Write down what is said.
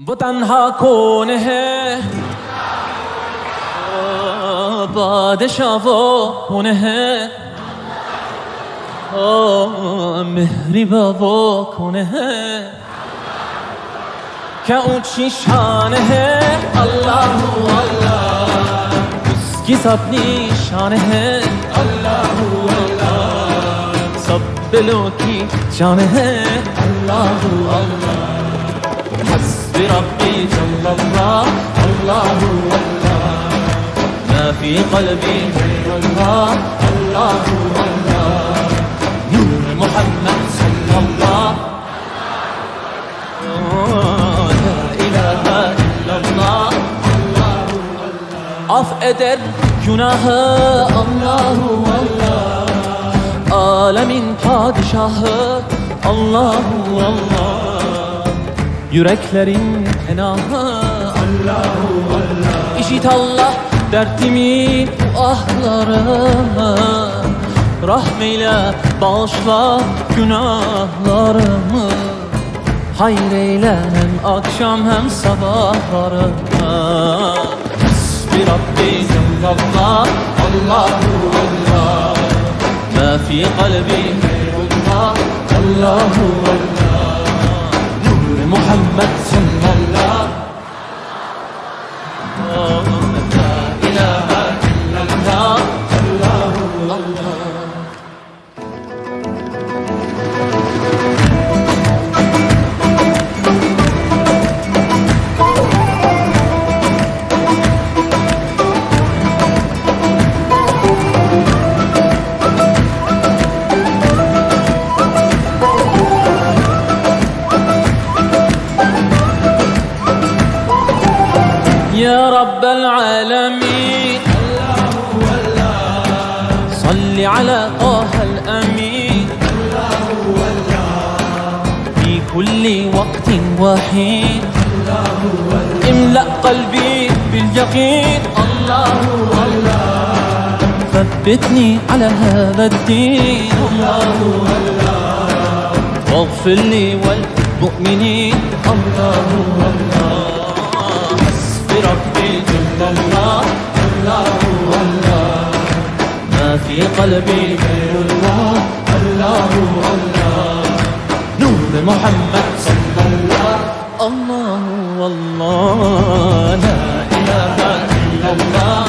वो तन्हा कौन है, बादशाह वो कौन है, मेहरबा वो कौन है, क्या ऊंची शान है। अल्लाह अल्लाह उसकी सब निशान है। अल्लाह अल्लाह सब दिलों की जान है। अल्लाह अल्लाह हस्बी रब्बी जल्लल्लाह। अल्लाह अल्लाह मा फी क़ल्बी गैरुल्लाह। अल्लाह अल्लाह नूर मुहम्मद सल्लल्लाह। Af eder günahı Allahu Allah, alemin padişahı Allahu Allah, yüreklerin enahı Allahu Allah. İşit Allah dertimi ahlarımı, rahmeyle bağışla günahlarımı, hayır eyle hem akşam hem sabahlarımı. Hasbi Rabbi Cellallah. Allahu Allah ma fi qalbi gayrullah. Allahu Allah nur Muhammed sallallahu. La ilahe illallah. Allahu Allah. يا رب العالمين الله الله صل على طه الأمين الله الله في كل وقت وحين الله الله املأ قلبي باليقين الله الله ثبتني على هذا الدين الله الله واغفر لي والمؤمنين الله الله ربي جل الله. الله الله ما في قلبي غير الله. الله الله نور محمد صلى الله. الله والله لا إله إلا الله.